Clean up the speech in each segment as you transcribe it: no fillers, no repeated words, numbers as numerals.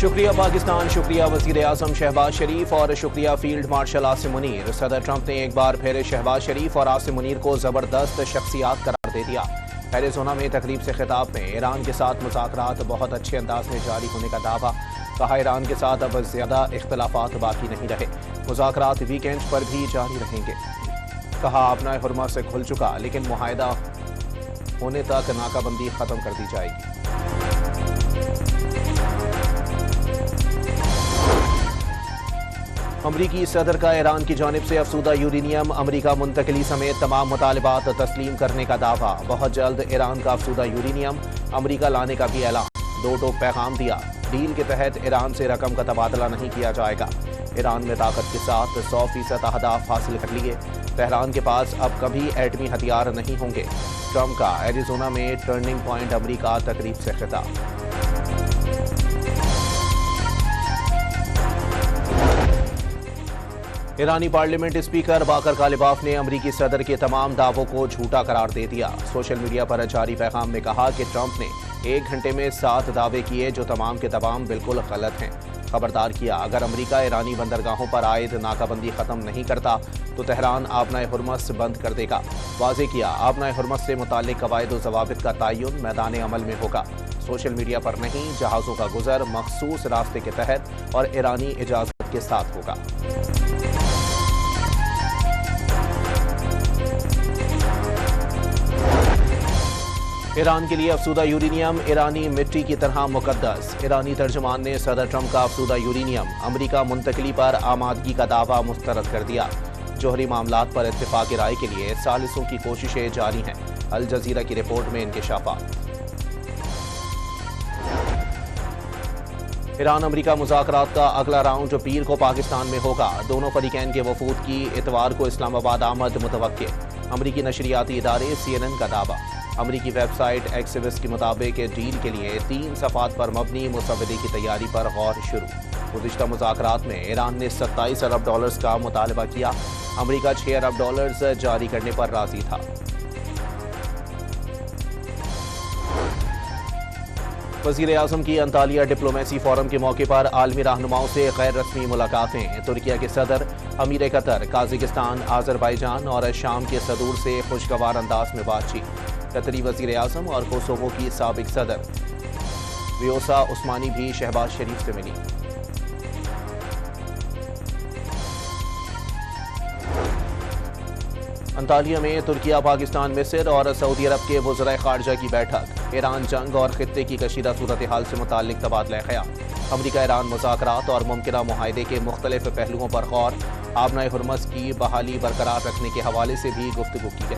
شکریہ پاکستان، شکریہ وزیر اعظم شہباز شریف اور شکریہ فیلڈ مارشل عاصم منیر۔ صدر ٹرمپ نے ایک بار پھر شہباز شریف اور عاصم منیر کو زبردست شخصیات قرار دے دیا۔ ایریزونا میں تقریب سے خطاب میں ایران کے ساتھ مذاکرات بہت اچھے انداز میں جاری ہونے کا دعویٰ، کہا ایران کے ساتھ اب زیادہ اختلافات باقی نہیں رہے، مذاکرات ویکینڈ پر بھی جاری رہیں گے۔ کہا آبنائے حرمہ سے کھل چکا لیکن معاہدہ ہونے تک ناکہ بندی ختم کر دی جائے گی۔ امریکی صدر کا ایران کی جانب سے افزودہ یورینیم امریکہ منتقلی سمیت تمام مطالبات تسلیم کرنے کا دعویٰ، بہت جلد ایران کا افزودہ یورینیم امریکہ لانے کا بھی اعلان، دو ٹوک پیغام دیا، ڈیل کے تحت ایران سے رقم کا تبادلہ نہیں کیا جائے گا، ایران میں طاقت کے ساتھ 100% اہداف حاصل کر لیے، تہران کے پاس اب کبھی ایٹمی ہتھیار نہیں ہوں گے، ٹرمپ کا ایریزونا میں ٹرننگ پوائنٹ امریکہ تقریب سے خطاب۔ ایرانی پارلیمنٹ اسپیکر باقر کالباف نے امریکی صدر کے تمام دعووں کو جھوٹا قرار دے دیا۔ سوشل میڈیا پر جاری پیغام میں کہا کہ ٹرمپ نے 1 گھنٹے میں 7 دعوے کیے جو تمام کے تمام بالکل غلط ہیں۔ خبردار کیا اگر امریکہ ایرانی بندرگاہوں پر عائد ناکہ بندی ختم نہیں کرتا تو تہران آبنائے حرمز بند کر دے گا۔ واضح کیا آبنائے حرمز سے متعلق قواعد و ضوابط کا تعین میدان عمل میں ہوگا، سوشل میڈیا پر نہیں، جہازوں کا گزر مخصوص راستے کے تحت اور ایرانی اجازت کے ساتھ ہوگا۔ ایران کے لیے افزودہ یورینیم ایرانی مٹی کی طرح مقدس، ایرانی ترجمان نے صدر ٹرمپ کا افزودہ یورینیم امریکہ منتقلی پر آمادگی کا دعویٰ مسترد کر دیا۔ جوہری معاملات پر اتفاق رائے کے لیے ثالثوں کی کوششیں جاری ہیں، الجزیرہ کی رپورٹ میں انکشافات۔ ایران امریکہ مذاکرات کا اگلا راؤنڈ پیر کو پاکستان میں ہوگا، دونوں فریقین کے وفود کی اتوار کو اسلام آباد آمد متوقع، امریکی نشریاتی ادارے CNN کا دعویٰ۔ امریکی ویب سائٹ ایکسیوس کے مطابق ڈیل کے لیے 3 صفحات پر مبنی مسودے کی تیاری پر غور شروع۔ گزشتہ مذاکرات میں ایران نے $27 ارب کا مطالبہ کیا، امریکہ $6 ارب جاری کرنے پر راضی تھا۔ وزیر اعظم کی انطالیہ ڈپلومیسی فورم کے موقع پر عالمی رہنماؤں سے غیر رسمی ملاقاتیں، ترکیہ کے صدر، امیر قطر، قازقستان، آذربائیجان اور شام کے صدور سے خوشگوار انداز میں بات چیت۔ قطری وزیر اعظم اور کوسووو کی سابق صدر ویوسا عثمانی بھی شہباز شریف سے ملی۔ انطالیہ میں ترکیہ، پاکستان، مصر اور سعودی عرب کے وزرائے خارجہ کی بیٹھک، ایران جنگ اور خطے کی کشیدہ صورتحال سے متعلق تبادلہ خیال، امریکہ ایران مذاکرات اور ممکنہ معاہدے کے مختلف پہلوؤں پر غور، آبنائے حرمز کی بحالی برقرار رکھنے کے حوالے سے بھی گفتگو کی گئی۔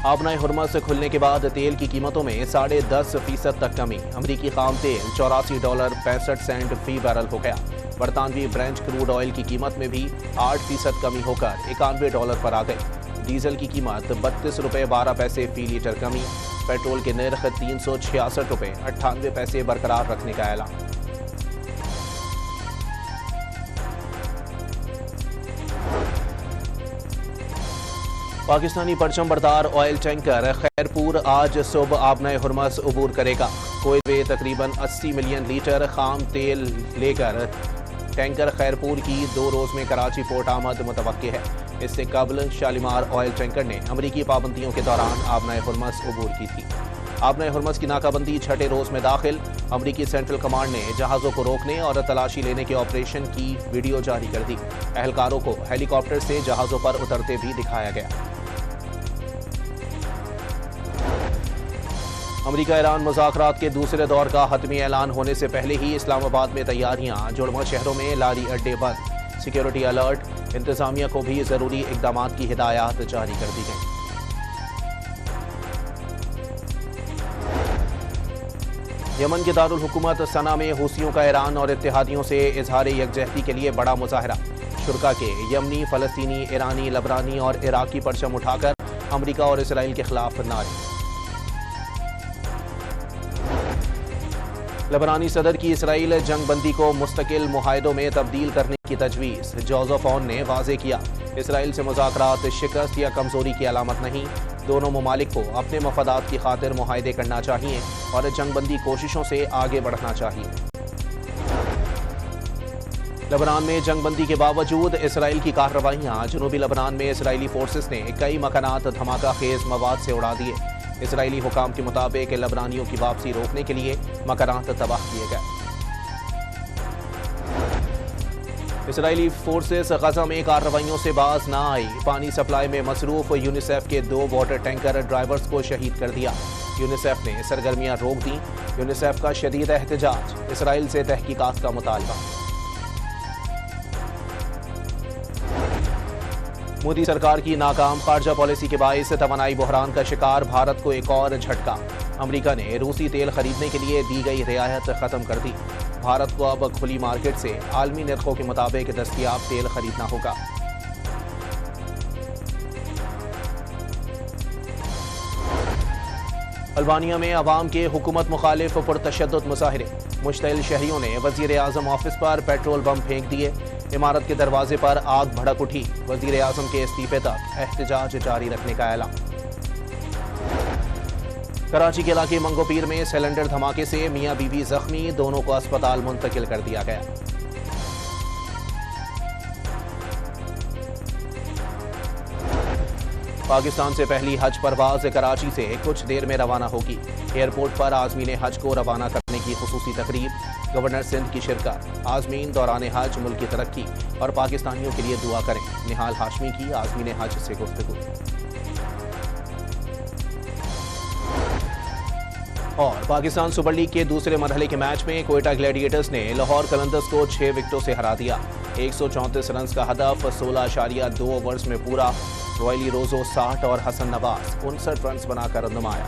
آبنائے حرمز سے کھلنے کے بعد تیل کی قیمتوں میں 10.5% تک کمی، امریکی خام تیل $84.65 فی بیرل ہو گیا، برطانوی برنٹ کروڈ آئل کی قیمت میں بھی 8% کمی ہو کر $91 پر آ گئی، ڈیزل کی قیمت $32.12 فی لیٹر کمی، پیٹرول کے نرخ $366.98 برقرار رکھنے کا اعلان۔ پاکستانی پرچم بردار آئل ٹینکر خیرپور آج صبح آبنائے حرمز عبور کرے گا، کوئٹ میں تقریباً 80 ملین لیٹر خام تیل لے کر ٹینکر خیرپور کی 2 روز میں کراچی پورٹ آمد متوقع ہے۔ اس سے قبل شالیمار آئل ٹینکر نے امریکی پابندیوں کے دوران آبنائے حرمز عبور کی تھی۔ آبنائے حرمز کی ناکہ بندی 6 روز میں داخل، امریکی سینٹرل کمانڈ نے جہازوں کو روکنے اور تلاشی لینے کے آپریشن کی ویڈیو جاری کر دی، اہلکاروں کو ہیلی کاپٹر سے جہازوں پر اترتے بھی دکھایا گیا۔ امریکہ ایران مذاکرات کے دوسرے دور کا حتمی اعلان ہونے سے پہلے ہی اسلام آباد میں تیاریاں، جڑواں شہروں میں لاری اڈے بند، سیکیورٹی الرٹ، انتظامیہ کو بھی ضروری اقدامات کی ہدایات جاری کر دی گئیں۔ یمن کے دارالحکومت صنعا میں حوثیوں کا ایران اور اتحادیوں سے اظہار یکجہتی کے لیے بڑا مظاہرہ، شرکاء کے یمنی، فلسطینی، ایرانی، لبنانی اور عراقی پرچم اٹھا کر امریکہ اور اسرائیل کے خلاف نعرے۔ لبنانی صدر کی اسرائیل جنگ بندی کو مستقل معاہدوں میں تبدیل کرنے کی تجویز، جوزف اون نے واضح کیا، اسرائیل سے مذاکرات شکست یا کمزوری کی علامت نہیں، دونوں ممالک کو اپنے مفادات کی خاطر معاہدے کرنا چاہیے اور جنگ بندی کوششوں سے آگے بڑھنا چاہیے۔ لبنان میں جنگ بندی کے باوجود اسرائیل کی کارروائیاں۔ جنوبی لبنان میں اسرائیلی فورسز نے کئی مکانات دھماکہ خیز مواد سے اڑا دیے۔ اسرائیلی حکام کے مطابق لبنانیوں کی واپسی روکنے کے لیے مکانات تباہ کیے گئے۔ اسرائیلی فورسز غزہ میں کارروائیوں سے باز نہ آئی۔ پانی سپلائی میں مصروف یونیسیف کے 2 واٹر ٹینکر ڈرائیورز کو شہید کر دیا۔ یونیسیف نے سرگرمیاں روک دیں۔ یونیسیف کا شدید احتجاج، اسرائیل سے تحقیقات کا مطالبہ۔ مودی سرکار کی ناکام خارجہ پالیسی کے باعث توانائی بحران کا شکار بھارت کو ایک اور جھٹکا۔ امریکہ نے روسی تیل خریدنے کے لیے دی گئی رعایت ختم کر دی۔ بھارت کو اب کھلی مارکیٹ سے عالمی نرخوں کے مطابق دستیاب تیل خریدنا ہوگا۔ البانیہ میں عوام کے حکومت مخالف پرتشدد مظاہرے۔ مشتعل شہریوں نے وزیر اعظم آفس پر پیٹرول بم پھینک دیے۔ عمارت کے دروازے پر آگ بھڑک اٹھی۔ وزیر اعظم کے استعفے تک احتجاج جاری رکھنے کا اعلان۔ کراچی کے علاقے منگو پیر میں سلنڈر دھماکے سے میاں بیوی زخمی، دونوں کو اسپتال منتقل کر دیا گیا۔ پاکستان سے پہلی حج پرواز کراچی سے کچھ دیر میں روانہ ہوگی۔ ایئرپورٹ پر عازمین حج کو روانہ کرنے کی خصوصی تقریب۔ گورنر سندھ کی شرکت۔ عازمین دوران حج ملک کی ترقی اور پاکستانیوں کے لیے دعا کریں۔ نہال ہاشمی کی عازمین حج سے گفتگو۔ اور پاکستان سپر لیگ کے دوسرے مرحلے کے میچ میں کوئٹہ گلیڈیٹرز نے لاہور قلندرز کو 6 وکٹوں سے ہرا دیا۔ 134 رنز کا ہدف 16.2 اوورز میں پورا۔ روائلی روزو 60 اور حسن نواز 59 رنز بنا کر نمایاں۔